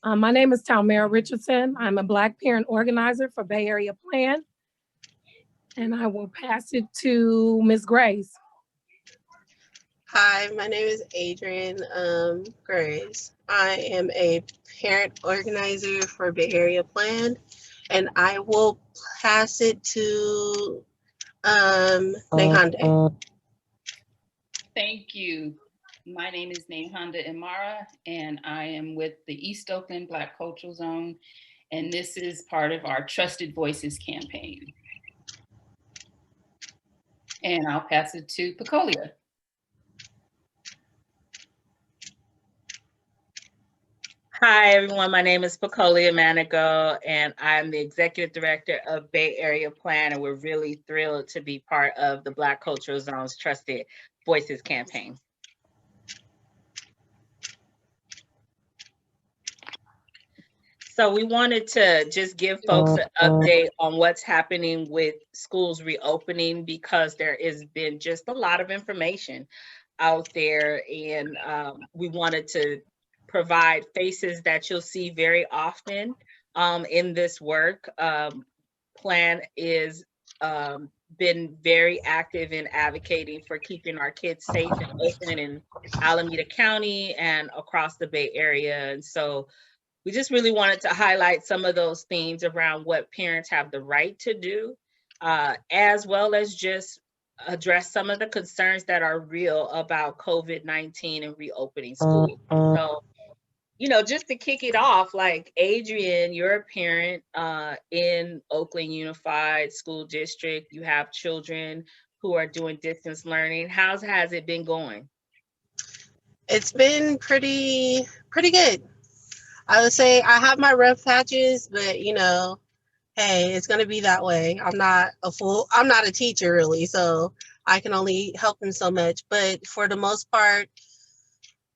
My name is Talmera Richardson. I'm a Black parent organizer for Bay Area Plan. And I will pass it to Ms. Grace. Hi, my name is Adrian Grace. I am a parent organizer for Bay Area Plan, and I will pass it to Nehande. Thank you. My name is Nehande Imara, and I am with the East Oakland Black Cultural Zone, and this is part of our Trusted Voices campaign. And I'll pass it to Pecolia. Hi, everyone. My name is Pecolia Manigo, and I'm the Executive Director of Bay Area Plan, and we're really thrilled to be part of the Black Cultural Zone's Trusted Voices campaign. So we wanted to just give folks an update on what's happening with schools reopening, because there has been just a lot of information out there, and we wanted to provide faces that you'll see very often in this work. Plan is been very active in advocating for keeping our kids safe in Oakland and Alameda County and across the Bay Area. And so we just really wanted to highlight some of those themes around what parents have the right to do, as well as just address some of the concerns that are real about COVID-19 and reopening schools. So, you know, just to kick it off, like Adrian, you're a parent in Oakland Unified School District. You have children who are doing distance learning. How has it been going? It's been pretty good. I would say I have my rough patches, but you know, hey, it's gonna be that way. I'm not a teacher really, so I can only help them so much. But for the most part,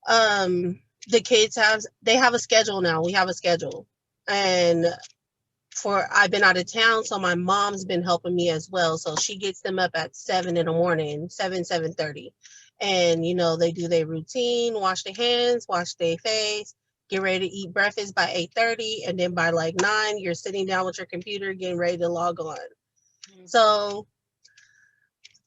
the kids have a schedule now. We have a schedule. And I've been out of town, so my mom's been helping me as well. So she gets them up at 7 in the morning, 7:30. And you know, they do their routine, wash their hands, wash their face, get ready to eat breakfast by 8:30, and then by like 9, you're sitting down with your computer getting ready to log on. So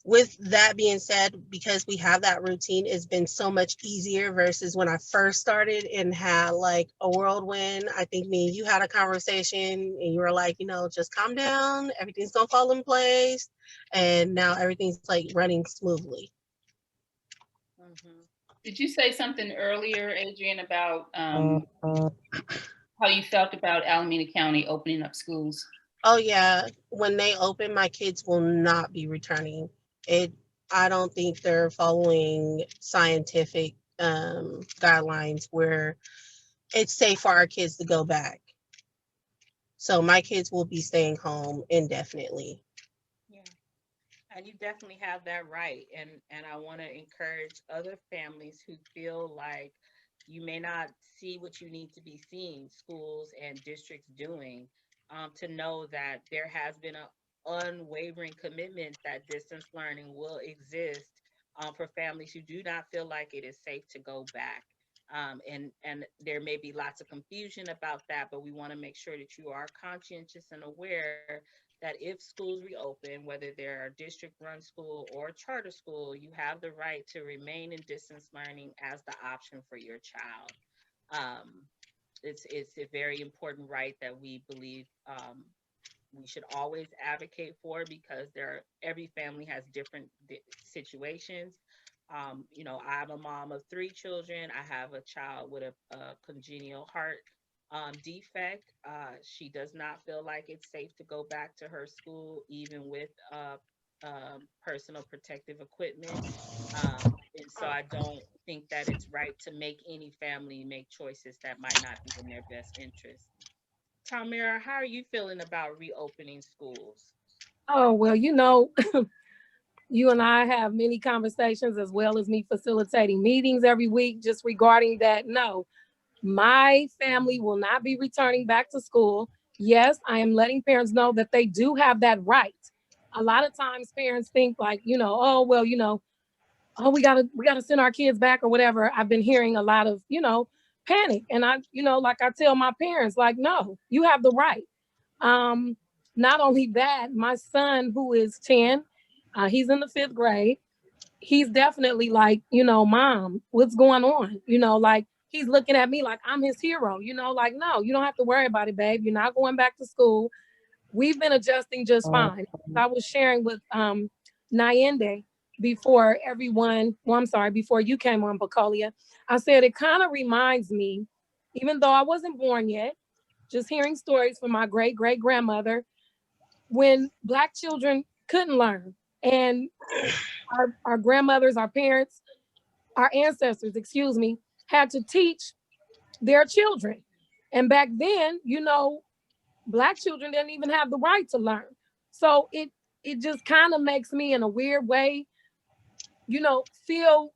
with that being said, because we have that routine, it's been so much easier versus when I first started and had like a whirlwind. I think me and you had a conversation and you were like, you know, just calm down, everything's gonna fall in place. And now everything's like running smoothly. Did you say something earlier, Adrian, about how you felt about Alameda County opening up schools? Oh yeah, when they open, my kids will not be returning. I don't think they're following scientific guidelines where it's safe for our kids to go back. So my kids will be staying home indefinitely. Yeah, and you definitely have that right. And I want to encourage other families who feel like you may not see what you need to be seeing schools and districts doing, to know that there has been an unwavering commitment that distance learning will exist for families who do not feel like it is safe to go back. And there may be lots of confusion about that, but we want to make sure that you are conscientious and aware that if schools reopen, whether they're a district run school or a charter school, you have the right to remain in distance learning as the option for your child. It's a very important right that we believe we should always advocate for, because every family has different situations. You know, I'm a mom of 3 children. I have a child with a congenital heart defect. She does not feel like it's safe to go back to her school, even with personal protective equipment. And so I don't think that it's right to make any family make choices that might not be in their best interest. Talmera, how are you feeling about reopening schools? Oh, well, you know, you and I have many conversations, as well as me facilitating meetings every week just regarding that. No, my family will not be returning back to school. Yes, I am letting parents know that they do have that right. A lot of times parents think like, you know, oh, well, you know, oh, we gotta send our kids back or whatever. I've been hearing a lot of, you know, panic. And I, like I tell my parents, like, no, you have the right. Not only that, my son, who is 10, he's in the 5th grade. He's definitely like, mom, what's going on? Like he's looking at me like I'm his hero, like, no, you don't have to worry about it, babe. You're not going back to school. We've been adjusting just fine. I was sharing with Nyende before before you came on, Bacolia. I said, it kind of reminds me, even though I wasn't born yet, just hearing stories from my great-great-grandmother when Black children couldn't learn. And our grandmothers, our parents, our ancestors, had to teach their children. And back then, Black children didn't even have the right to learn. So it just kind of makes me, in a weird way, feel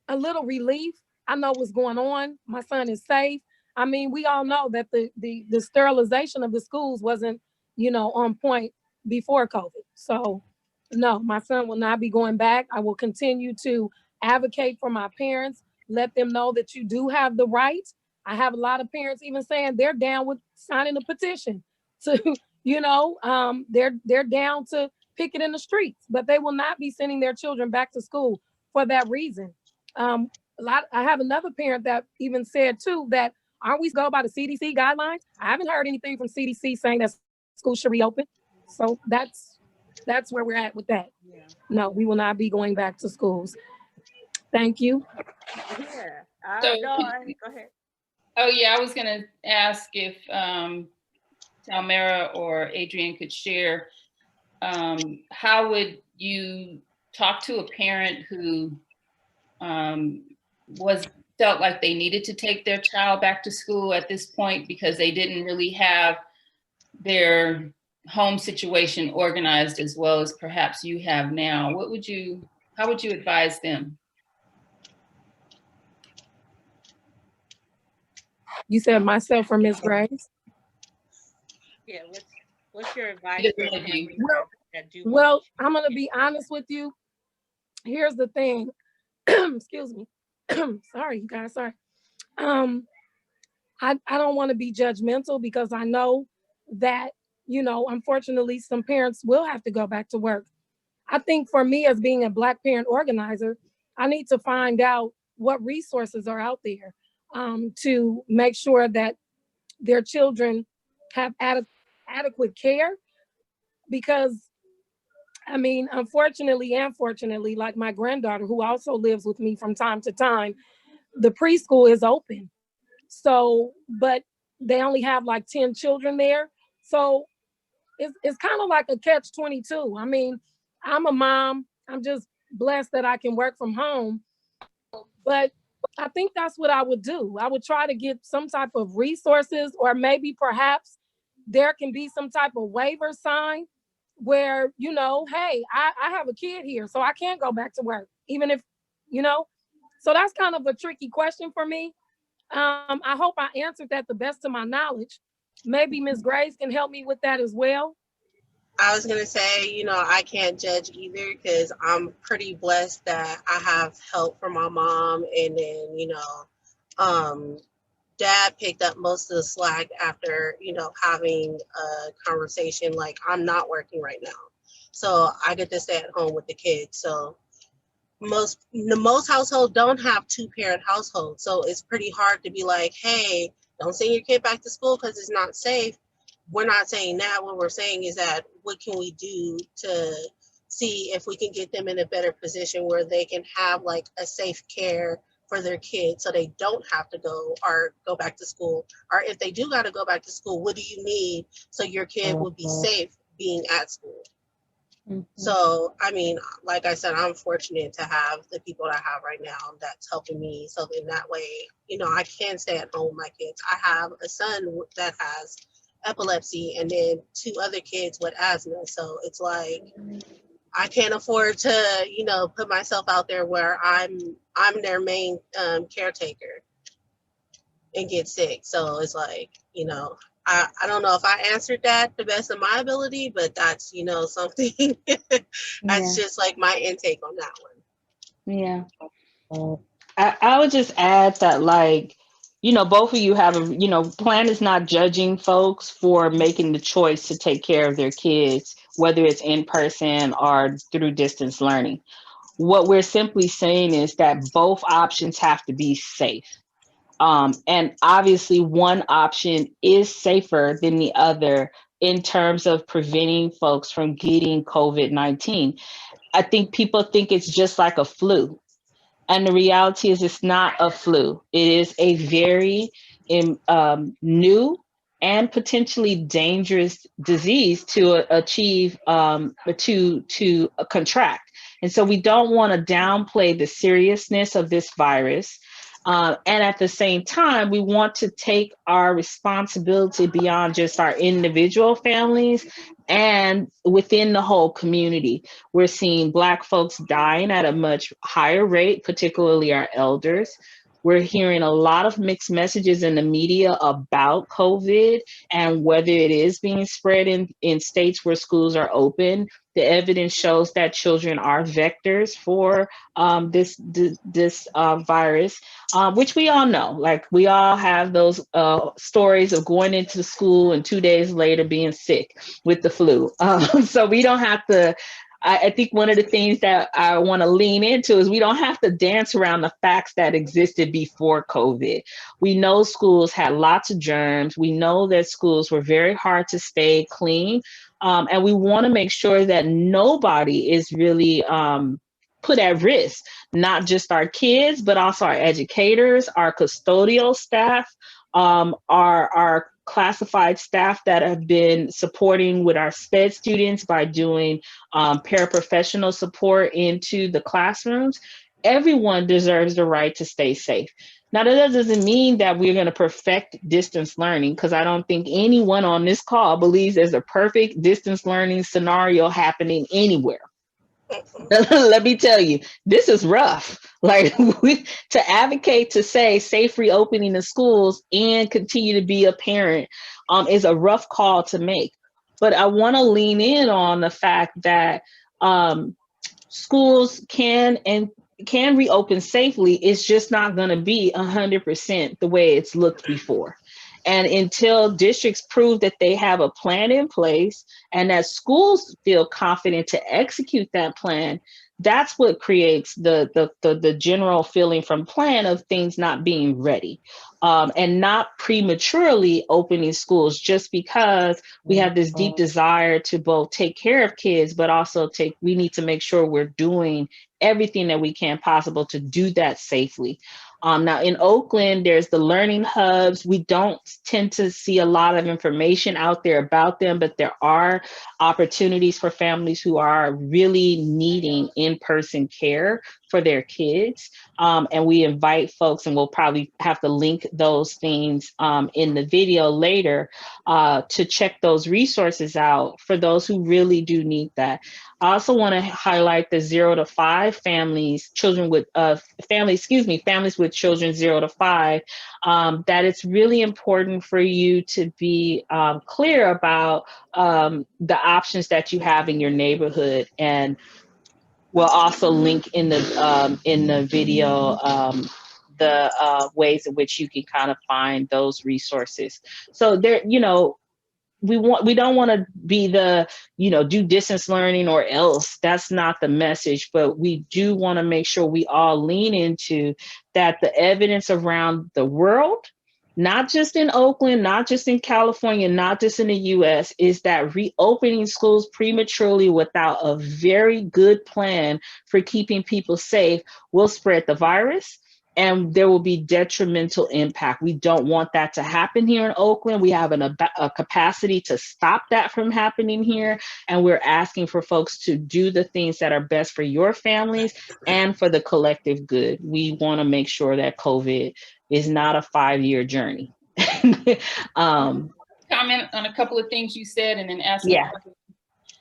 a little relief. I know what's going on. My son is safe. I mean, we all know that the sterilization of the schools wasn't, on point before COVID. So no, my son will not be going back. I will continue to advocate for my parents, let them know that you do have the right. I have a lot of parents even saying they're down with signing a petition to, they're down to picket in the streets, but they will not be sending their children back to school for that reason. I have another parent that even said too that aren't we go by the CDC guidelines? I haven't heard anything from CDC saying that schools should reopen. So that's where we're at with that. Yeah. No, we will not be going back to schools. Thank you. Yeah. So Go ahead. Oh yeah, I was gonna ask if Talmera or Adrienne could share, how would you talk to a parent who felt like they needed to take their child back to school at this point because they didn't really have their home situation organized as well as perhaps you have now? How would you advise them? You said myself or Ms. Graves? Yeah, what's your advice for families that do? Well, I'm gonna be honest with you. Here's the thing. Excuse me. Sorry, you guys. Sorry. I don't want to be judgmental because I know that, unfortunately, some parents will have to go back to work. I think for me, as being a Black parent organizer, I need to find out what resources are out there to make sure that their children have adequate care. Because, I mean, unfortunately and fortunately, like my granddaughter, who also lives with me from time to time, the preschool is open. So, but they only have like 10 children there. So it's kind of like a catch-22. I mean, I'm a mom. I'm just blessed that I can work from home. But I think that's what I would do. I would try to get some type of resources, or maybe perhaps there can be some type of waiver sign where, hey, I have a kid here, so I can't go back to work, even if, so that's kind of a tricky question for me. I hope I answered that the best of my knowledge. Maybe Ms. Grace can help me with that as well. I was gonna say, I can't judge either because I'm pretty blessed that I have help from my mom, and then Dad picked up most of the slack after having a conversation. Like, I'm not working right now, so I get to stay at home with the kids. So most households don't have 2-parent households, so it's pretty hard to be like, hey, don't send your kid back to school because it's not safe. We're not saying that. What we're saying is that what can we do to see if we can get them in a better position where they can have like a safe care for their kids, so they don't have to go back to school. Or if they do got to go back to school, what do you need so your kid will be safe being at school? Mm-hmm. So, I mean, like I said, I'm fortunate to have the people I have right now that's helping me. So in that way, I can stay at home with my kids. I have a son that has epilepsy and then 2 other kids with asthma. So it's like, I can't afford to, put myself out there where I'm their main caretaker and get sick. So it's like, I don't know if I answered that the best of my ability, but that's, something that's just like my intake on that one. Yeah. I would just add that, like, both of you have plan is not judging folks for making the choice to take care of their kids, whether it's in person or through distance learning. What we're simply saying is that both options have to be safe. And obviously, one option is safer than the other in terms of preventing folks from getting COVID-19. I think people think it's just like a flu. And the reality is, it's not a flu. It is a very new and potentially dangerous disease to achieve, to contract. And so we don't want to downplay the seriousness of this virus. And at the same time, we want to take our responsibility beyond just our individual families and within the whole community. We're seeing Black folks dying at a much higher rate, particularly our elders. We're hearing a lot of mixed messages in the media about COVID and whether it is being spread in states where schools are open. The evidence shows that children are vectors for this virus, which we all know. Like, we all have those stories of going into school and 2 days later being sick with the flu. So we don't have to. I think one of the things that I want to lean into is we don't have to dance around the facts that existed before COVID. We know schools had lots of germs. We know that schools were very hard to stay clean. And we want to make sure that nobody is really put at risk, not just our kids, but also our educators, our custodial staff, our classified staff that have been supporting with our SPED students by doing paraprofessional support into the classrooms. Everyone deserves the right to stay safe. Now, that doesn't mean that we're going to perfect distance learning, because I don't think anyone on this call believes there's a perfect distance learning scenario happening anywhere. Let me tell you, this is rough. Like, to advocate to say safe reopening of schools and continue to be a parent is a rough call to make. But I want to lean in on the fact that schools can reopen safely. It's just not going to be 100% the way it's looked before. And until districts prove that they have a plan in place and that schools feel confident to execute that plan, that's what creates the general feeling from plan of things not being ready, and not prematurely opening schools just because we have this deep desire to both take care of kids, but also we need to make sure we're doing everything that we can possible to do that safely. Now in Oakland, there's the learning hubs. We don't tend to see a lot of information out there about them, but there are opportunities for families who are really needing in-person care for their kids. And we invite folks, and we'll probably have to link those things in the video later, to check those resources out for those who really do need that. I also want to highlight the 0 to 5 families, families with children 0 to 5, that it's really important for you to be clear about the options that you have in your neighborhood. And we'll also link in the video the ways in which you can kind of find those resources. So there, we don't want to be the, do distance learning or else. That's not the message, but we do want to make sure we all lean into that the evidence around the world, not just in Oakland, not just in California, not just in the US, is that reopening schools prematurely without a very good plan for keeping people safe will spread the virus, and there will be detrimental impact. We don't want that to happen here in Oakland. We have a capacity to stop that from happening here. And we're asking for folks to do the things that are best for your families and for the collective good. We want to make sure that COVID is not a 5-year journey. Comment on a couple of things you said and then ask.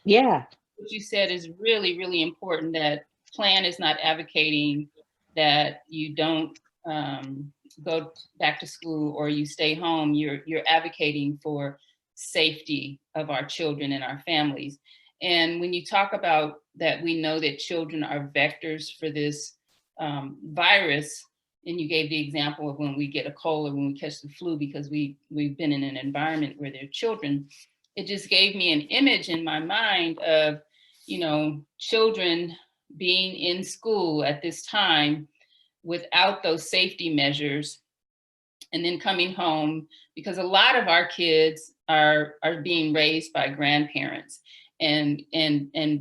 Yeah. What you said is really, really important, that plan is not advocating that you don't go back to school or you stay home. You're advocating for safety of our children and our families. And when you talk about that, we know that children are vectors for this virus. and you gave the example of when we get a cold or when we catch the flu because we've been in an environment where there are children. It just gave me an image in my mind of, you know, children being in school at this time without those safety measures, and then coming home, because a lot of our kids are being raised by grandparents, and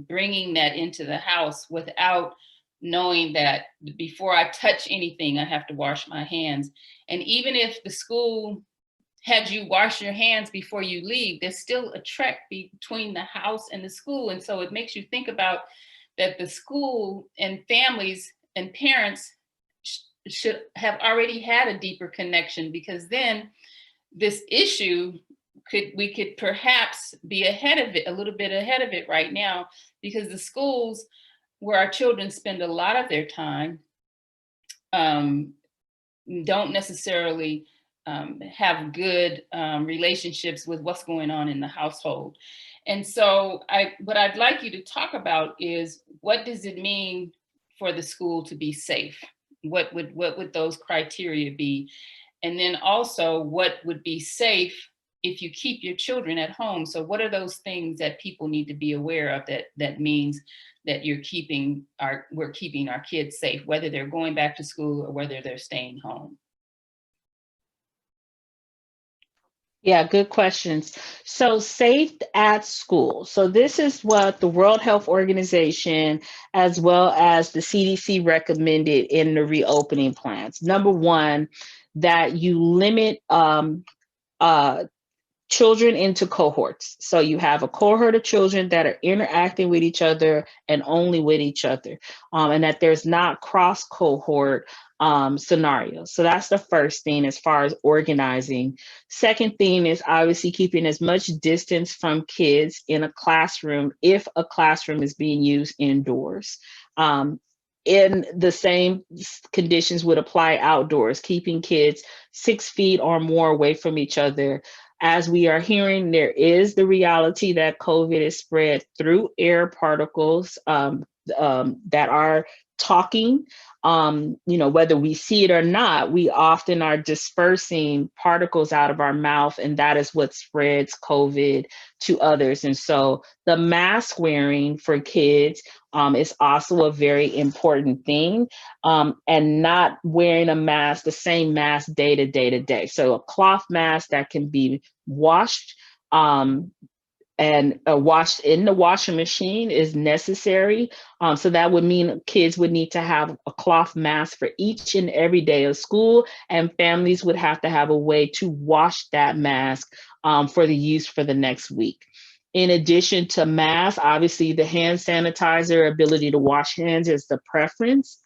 bringing that into the house without knowing that before I touch anything, I have to wash my hands. And even if the school had you wash your hands before you leave, there's still a trek between the house and the school. And so it makes you think about that the school and families and parents should have already had a deeper connection, because then this issue we could perhaps be ahead of it, a little bit ahead of it right now, because the schools where our children spend a lot of their time don't necessarily have good relationships with what's going on in the household. And so what I'd like you to talk about is, what does it mean for the school to be safe? What would those criteria be? And then also, what would be safe if you keep your children at home? So what are those things that people need to be aware of that means that we're keeping our kids safe, whether they're going back to school or whether they're staying home? Yeah, good questions. So safe at school. So this is what the World Health Organization, as well as the CDC, recommended in the reopening plans. Number one, that you limit children into cohorts. So you have a cohort of children that are interacting with each other and only with each other, and that there's not cross cohort scenarios. So that's the first thing as far as organizing. Second thing is obviously keeping as much distance from kids in a classroom if a classroom is being used indoors. In the same conditions would apply outdoors, keeping kids 6 feet or more away from each other. As we are hearing, there is the reality that COVID is spread through air particles that are talking. Whether we see it or not, we often are dispersing particles out of our mouth, and that is what spreads COVID to others. And so the mask wearing for kids is also a very important thing, and not wearing a mask, the same mask day to day to day. So a cloth mask that can be washed and washed in the washing machine is necessary. So that would mean kids would need to have a cloth mask for each and every day of school, and families would have to have a way to wash that mask for the use for the next week. In addition to masks, obviously the hand sanitizer, ability to wash hands is the preference.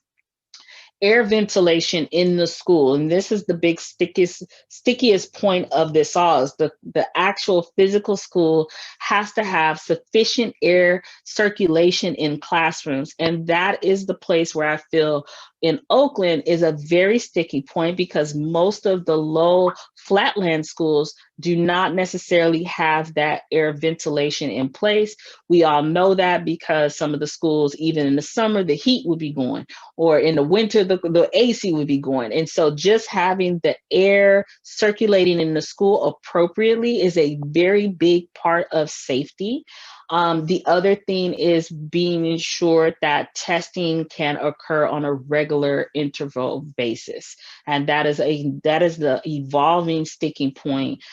Air ventilation in the school, and this is the big stickiest point of this all, is the actual physical school has to have sufficient air circulation in classrooms. And that is the place where I feel in Oakland is a very sticky point, because most of the low flatland schools do not necessarily have that air ventilation in place. We all know that because some of the schools, even in the summer, the heat would be going, or in the winter, the AC would be going. And so just having the air circulating in the school appropriately is a very big part of safety. The other thing is being ensured that testing can occur on a regular interval basis. And that is the evolving sticking point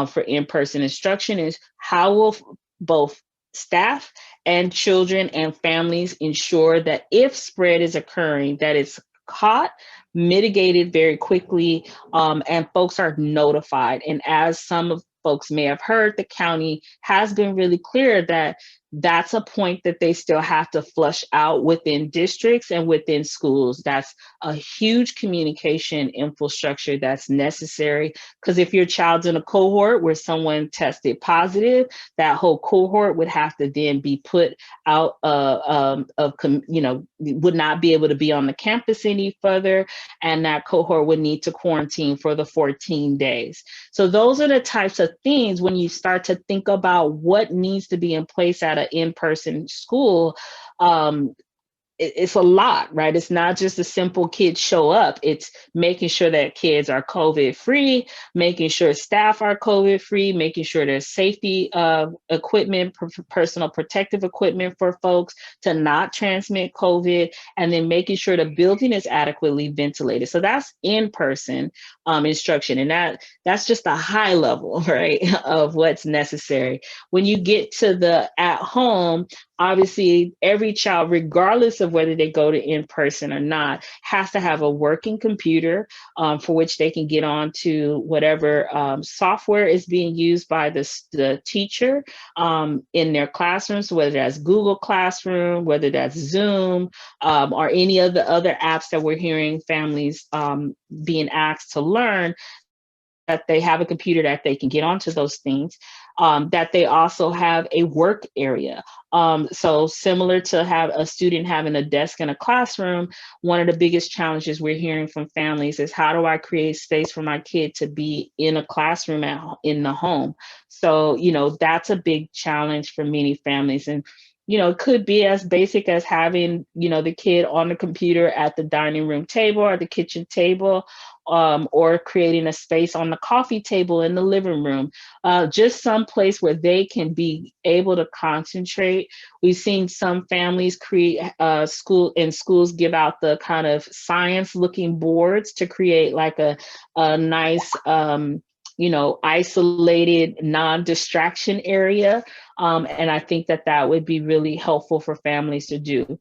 for in-person instruction, is how will both staff and children and families ensure that if spread is occurring, that it's caught, mitigated very quickly, and folks are notified. And as some of folks may have heard, the county has been really clear that that's a point that they still have to flush out within districts and within schools. That's a huge communication infrastructure that's necessary, because if your child's in a cohort where someone tested positive, that whole cohort would have to then be put out would not be able to be on the campus any further, and that cohort would need to quarantine for the 14 days. So those are the types of things when you start to think about what needs to be in place at an in-person school. it's a lot, right? It's not just a simple kids show up. It's making sure that kids are COVID free, making sure staff are COVID free, making sure there's safety equipment, personal protective equipment for folks to not transmit COVID, and then making sure the building is adequately ventilated. So that's in-person instruction. And that's just a high level, right, of what's necessary. When you get to the at home, obviously every child, regardless of whether they go to in-person or not, has to have a working computer for which they can get on to whatever software is being used by the teacher in their classrooms, whether that's Google Classroom, whether that's Zoom, or any of the other apps that we're hearing families being asked to learn, that they have a computer that they can get onto those things, that they also have a work area. So similar to have a student having a desk in a classroom, one of the biggest challenges we're hearing from families is, how do I create space for my kid to be in a classroom in the home? So, that's a big challenge for many families. And it could be as basic as having, the kid on the computer at the dining room table or the kitchen table, or creating a space on the coffee table in the living room, just some place where they can be able to concentrate. We've seen some families create schools give out the kind of science looking boards to create like a nice, isolated non-distraction area. And I think that would be really helpful for families to do.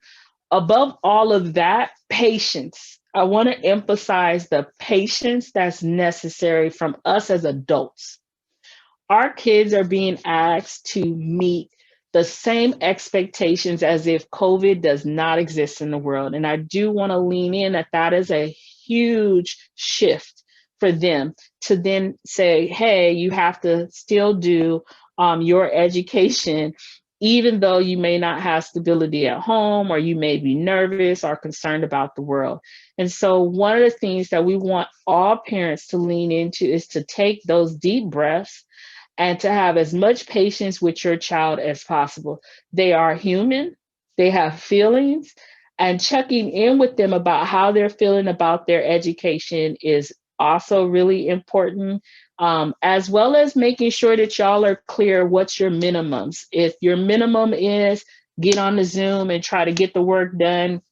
Above all of that, patience. I want to emphasize the patience that's necessary from us as adults. Our kids are being asked to meet the same expectations as if COVID does not exist in the world. And I do want to lean in that is a huge shift for them to then say, hey, you have to still do your education, even though you may not have stability at home, or you may be nervous or concerned about the world. And so one of the things that we want all parents to lean into is to take those deep breaths and to have as much patience with your child as possible. They are human, they have feelings, and checking in with them about how they're feeling about their education is also really important, as well as making sure that y'all are clear what's your minimums. If your minimum is get on the Zoom and try to get the work done,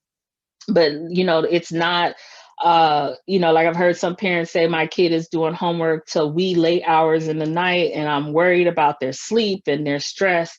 but it's not, like I've heard some parents say, my kid is doing homework till wee late hours in the night and I'm worried about their sleep and their stress.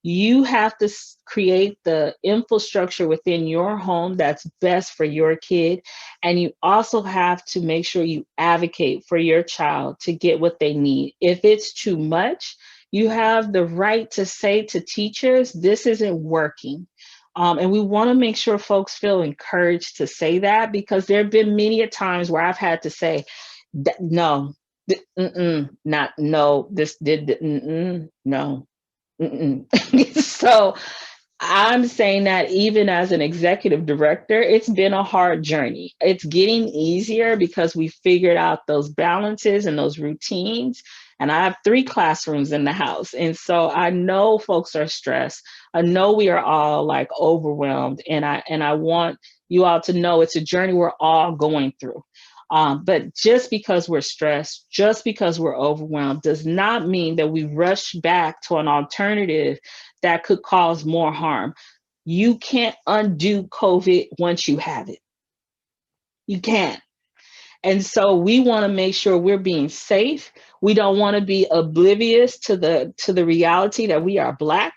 You have to create the infrastructure within your home that's best for your kid. And you also have to make sure you advocate for your child to get what they need. If it's too much, you have the right to say to teachers, this isn't working. And we want to make sure folks feel encouraged to say that, because there have been many a times where I've had to say, no, not no, this did, no. So I'm saying that even as an executive director, it's been a hard journey. It's getting easier because we figured out those balances and those routines. And I have 3 classrooms in the house. And so I know folks are stressed. I know we are all like overwhelmed. And I want you all to know it's a journey we're all going through. But just because we're stressed, just because we're overwhelmed, does not mean that we rush back to an alternative that could cause more harm. You can't undo COVID once you have it. You can't. And so we want to make sure we're being safe. We don't want to be oblivious to the reality that we are Black,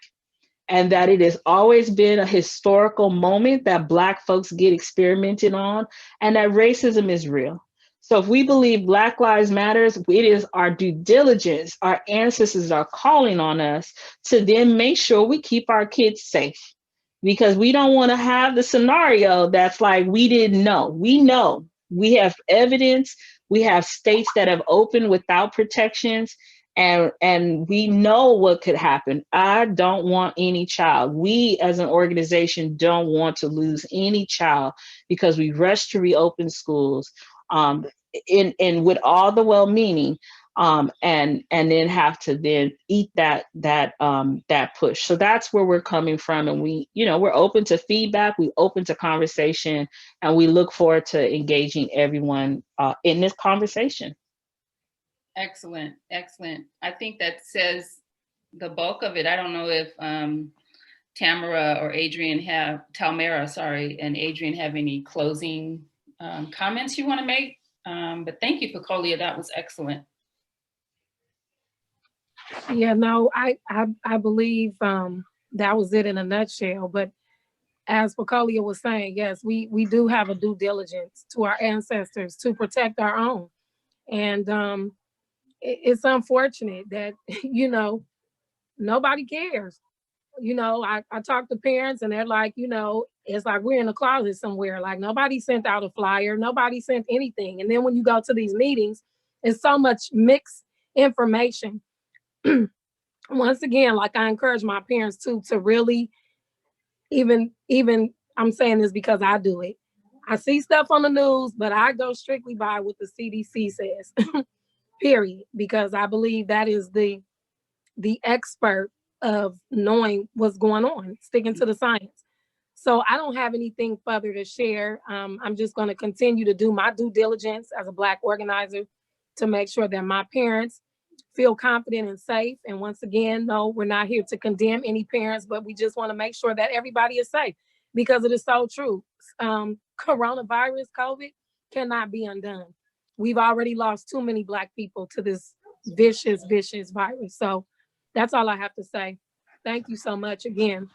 and that it has always been a historical moment that Black folks get experimented on, and that racism is real. So if we believe Black Lives Matters, it is our due diligence, our ancestors are calling on us to then make sure we keep our kids safe, because we don't want to have the scenario that's like, we didn't know. We know. We have evidence. We have states that have opened without protections, and we know what could happen. I don't want any child. We as an organization don't want to lose any child because we rushed to reopen schools. And with all the well-meaning, and then have to then eat that push. So that's where we're coming from, and we're open to feedback, we open to conversation, and we look forward to engaging everyone in this conversation. Excellent, excellent. I think that says the bulk of it. I don't know if Tamara or Talmera, and Adrian have any closing comments you want to make. But thank you, Pacolia, that was excellent. Yeah, no, I believe that was it in a nutshell. But as Pacolia was saying, yes, we do have a due diligence to our ancestors to protect our own. And it's unfortunate that, nobody cares. I talk to parents and they're like, it's like we're in a closet somewhere. Like nobody sent out a flyer, nobody sent anything. And then when you go to these meetings, it's so much mixed information. Once again, like I encourage my parents to really even I'm saying this because I do it. I see stuff on the news, but I go strictly by what the CDC says, period, because I believe that is the expert of knowing what's going on, sticking to the science. So I don't have anything further to share. I'm just going to continue to do my due diligence as a Black organizer to make sure that my parents feel confident and safe. And once again, no, we're not here to condemn any parents, but we just want to make sure that everybody is safe, because it is so true. Coronavirus, COVID, cannot be undone. We've already lost too many Black people to this vicious virus. So that's all I have to say. Thank you so much again.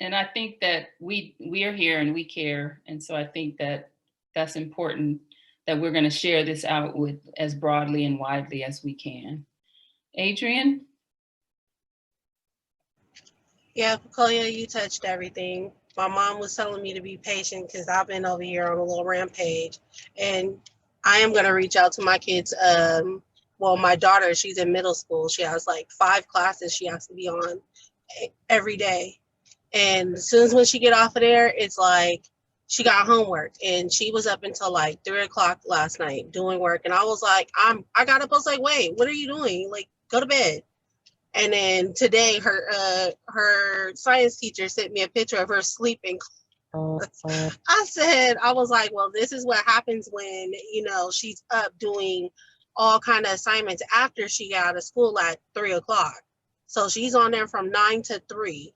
And I think that we are here and we care. And so I think that that's important, that we're going to share this out with as broadly and widely as we can. Adrian? Yeah, Pacolia, you touched everything. My mom was telling me to be patient because I've been over here on a little rampage. And I am going to reach out to my kids. Well, my daughter, she's in middle school. She has like 5 classes she has to be on every day. And as soon as when she get off of there, it's like she got homework, and she was up until like 3 o'clock last night doing work. And I was like, I got up. I was like, wait, what are you doing? Like, go to bed. And then today, her science teacher sent me a picture of her sleeping. I was like, well, this is what happens when, she's up doing all kind of assignments after she got out of school at 3 o'clock. So she's on there from 9 to 3.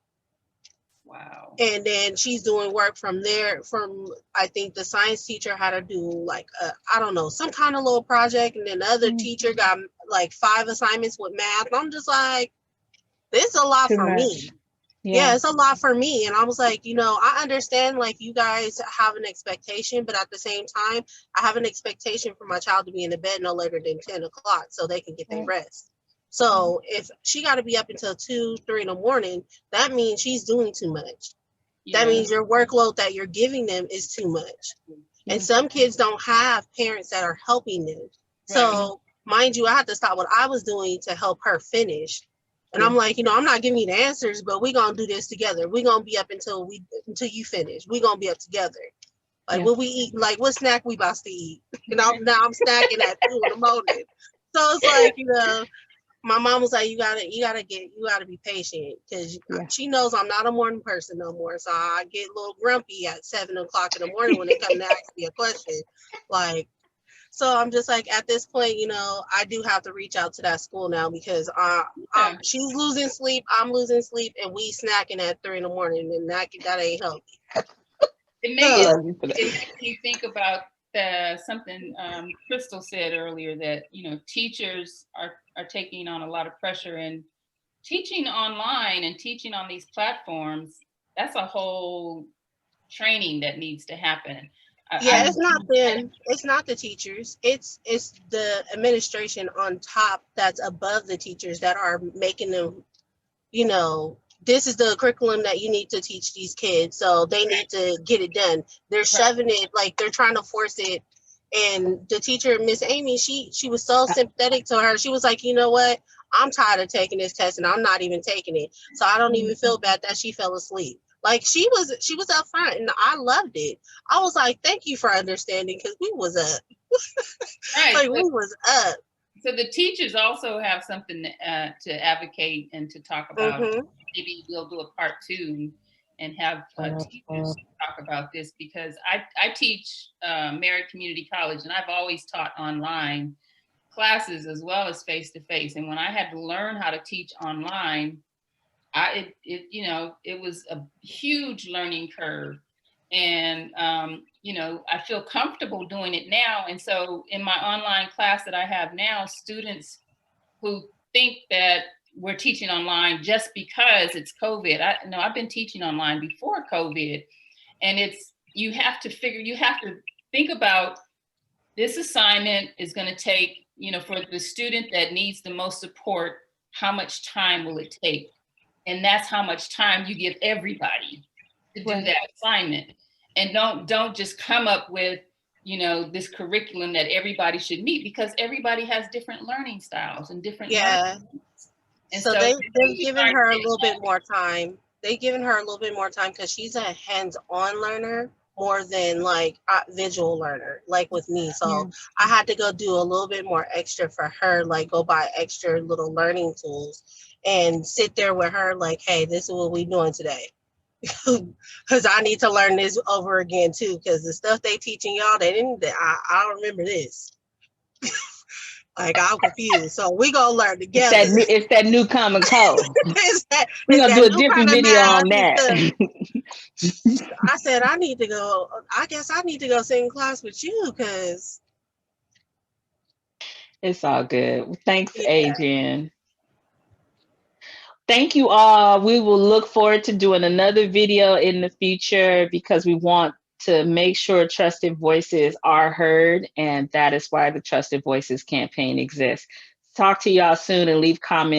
Wow. And then she's doing work from there. I think the science teacher had to do like, I don't know, some kind of little project. And then the other teacher got like 5 assignments with math. And I'm just like, this is a lot for me. Yeah, it's a lot for me. And I was like, I understand like you guys have an expectation, but at the same time, I have an expectation for my child to be in the bed no later than 10 o'clock so they can get their rest. So if she got to be up until 2, 3 in the morning, that means she's doing too much. Yeah. That means your workload that you're giving them is too much. Yeah. And some kids don't have parents that are helping them. Right. So mind you, I had to stop what I was doing to help her finish. And I'm like, I'm not giving you the answers, but we're going to do this together. We're going to be up until you finish. We're going to be up together. Like what we eat, like what snack we about to eat. And I'm snacking at 2 in the morning. So it's like, my mom was like, you gotta be patient, because she knows I'm not a morning person no more. So I get a little grumpy at 7 o'clock in the morning when they come to ask me a question. Like, so I'm just like, at this point, I do have to reach out to that school now, because she's losing sleep, I'm losing sleep, and we snacking at 3 in the morning, and that ain't healthy. It makes me think about something Crystal said earlier, that teachers are taking on a lot of pressure, and teaching online and teaching on these platforms, that's a whole training that needs to happen. It's not the teachers, it's the administration on top that's above the teachers that are making them, this is the curriculum that you need to teach these kids, so they need to get it done. They're shoving it, like they're trying to force it. And the teacher, Miss Amy, she was so sympathetic to her. She was like, you know what? I'm tired of taking this test and I'm not even taking it. So I don't even feel bad that she fell asleep. Like she was up front, and I loved it. I was like, thank you for understanding, because we was up. Right. Like we was up. So the teachers also have something to advocate and to talk about. Mhm. Maybe we'll do a part 2 and have teachers talk about this, because I teach Merritt Community College, and I've always taught online classes as well as face-to-face. And when I had to learn how to teach online, it was a huge learning curve. And I feel comfortable doing it now. And so in my online class that I have now, students who think that we're teaching online just because it's COVID. I've been teaching online before COVID. And you have to think about, this assignment is going to take, for the student that needs the most support, how much time will it take? And that's how much time you give everybody to do that assignment. And don't just come up with, this curriculum that everybody should meet, because everybody has different learning styles and different Yeah. And so they've given her a little bit more time. They've given her a little bit more time because she's a hands-on learner more than like a visual learner, like with me. So I had to go do a little bit more extra for her, like go buy extra little learning tools and sit there with her like, hey, this is what we doing today. Because I need to learn this over again too, because the stuff they teaching y'all, I don't remember this. Like, I'm confused. So we gonna learn together. It's that new Common Code. We're gonna do a different video on that. I said I need to go. I guess I need to go sit in class with you, because it's all good. Thanks, Adrian. Thank you all. We will look forward to doing another video in the future, because we want to make sure trusted voices are heard, and that is why the Trusted Voices campaign exists. Talk to y'all soon, and leave comments